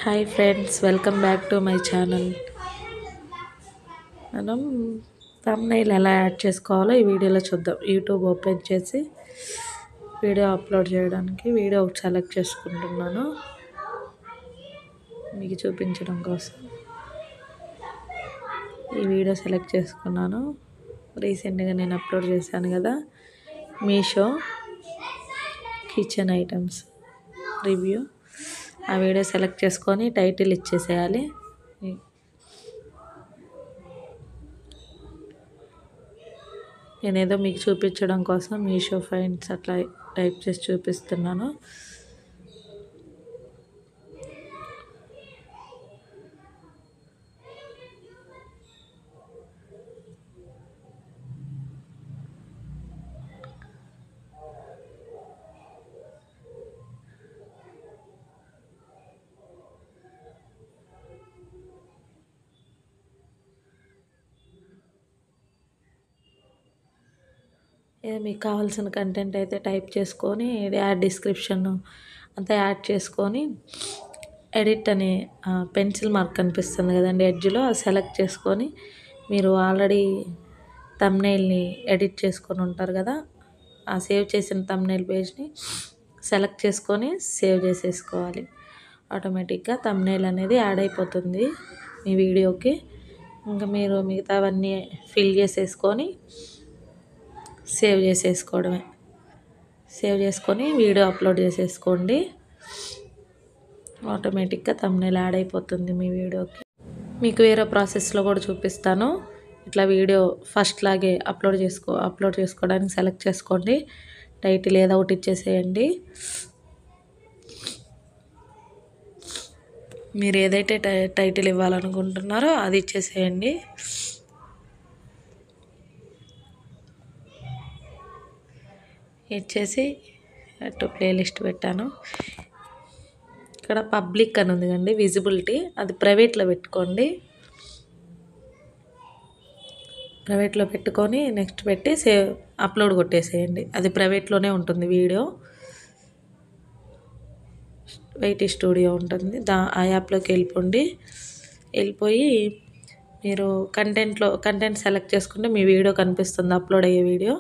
Hi friends, welcome back to my channel. మనం thumbnail ఎలా add చేసుకోవాలో ఈ వీడియోలో చూద్దాం. యూట్యూబ్ ఓపెన్ చేసి వీడియో అప్లోడ్ చేయడానికి వీడియో ఒకటి సెలెక్ట్ చేసుకుంటున్నాను మీకు చూపించడం కోసం. ఈ వీడియో సెలెక్ట్ చేసుకున్నాను. రీసెంట్గా నేను అప్లోడ్ చేశాను కదా, మీషో కిచెన్ ఐటమ్స్ రివ్యూ. ఆ వీడియో సెలెక్ట్ చేసుకొని టైటిల్ ఇచ్చేసేయాలి. నేనేదో మీకు చూపించడం కోసం మీషో ఫైండ్స్ అట్లా టైప్ చేసి చూపిస్తున్నాను. మీకు కావాల్సిన కంటెంట్ అయితే టైప్ చేసుకొని యాడ్ డిస్క్రిప్షన్ అంతా యాడ్ చేసుకొని ఎడిట్ అనే పెన్సిల్ మార్క్ కనిపిస్తుంది కదండి ఎడ్జ్లో, అది సెలెక్ట్ చేసుకొని మీరు ఆల్రెడీ థంబ్నెయిల్ని ఎడిట్ చేసుకొని ఉంటారు కదా, ఆ సేవ్ చేసిన థంబ్నెయిల్ పేజ్ని సెలెక్ట్ చేసుకొని సేవ్ చేసేసుకోవాలి. ఆటోమేటిక్గా థంబ్నెయిల్ అనేది యాడ్ అయిపోతుంది మీ వీడియోకి. ఇంకా మీరు మిగతావన్నీ ఫిల్ చేసేసుకొని సేవ్ చేసేసుకోవడమే. సేవ్ చేసుకొని వీడియో అప్లోడ్ చేసేసుకోండి. ఆటోమేటిక్గా థంబ్నెయిల్ యాడ్ అయిపోతుంది మీ వీడియోకి. మీకు వేరే ప్రాసెస్లో కూడా చూపిస్తాను. ఇట్లా వీడియో ఫస్ట్ లాగే అప్లోడ్ చేసుకోవడానికి సెలెక్ట్ చేసుకోండి. టైటిల్ ఏదో ఒకటి ఇచ్చేసేయండి. మీరు ఏదైతే టైటిల్ ఇవ్వాలనుకుంటున్నారో అది ఇచ్చేసేయండి. ఇచ్చేసి అటు ప్లేలిస్ట్ పెట్టాను. ఇక్కడ పబ్లిక్ అని ఉంది కండి, విజిబిలిటీ, అది ప్రైవేట్లో పెట్టుకోండి. ప్రైవేట్లో పెట్టుకొని నెక్స్ట్ పెట్టి సేవ్ అప్లోడ్ కొట్టేసేయండి. అది ప్రైవేట్లోనే ఉంటుంది వీడియో. వైటీ స్టూడియో ఉంటుంది, ఆ యాప్లోకి వెళ్ళిపోయి మీరు కంటెంట్ సెలెక్ట్ చేసుకుంటే మీ వీడియో కనిపిస్తుంది, అప్లోడ్ అయ్యే వీడియో.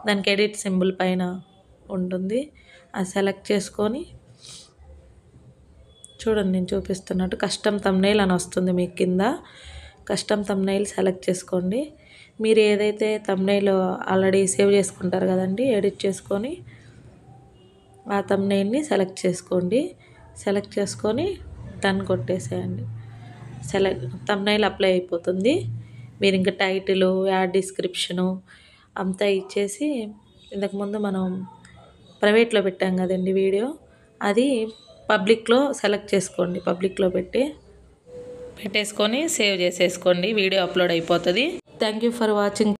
దానికి ఎడిట్ సింబల్ పైన ఉంటుంది, అది సెలెక్ట్ చేసుకొని చూడండి నేను చూపిస్తున్నట్టు కస్టమ్ థంబ్నెయిల్ అని వస్తుంది మీకు కింద. కస్టమ్ థంబ్నెయిల్ సెలెక్ట్ చేసుకోండి. మీరు ఏదైతే థంబ్నెయిల్ ఆల్రెడీ సేవ్ చేసుకుంటారు కదండి, ఎడిట్ చేసుకొని ఆ థంబ్నెయిల్ని సెలెక్ట్ చేసుకోండి. సెలెక్ట్ చేసుకొని డన్ కొట్టేసేయండి. థంబ్నెయిల్ అప్లై అయిపోతుంది. మీరు ఇంకా టైటిల్, యాడ్ డిస్క్రిప్షను అంతా ఇచ్చేసి, ఇంతకుముందు మనం ప్రైవేట్లో పెట్టాం కదండి వీడియో, అది పబ్లిక్లో సెలెక్ట్ చేసుకోండి. పబ్లిక్లో పెట్టేసుకొని సేవ్ చేసేసుకోండి. వీడియో అప్లోడ్ అయిపోతుంది. Thank you for watching.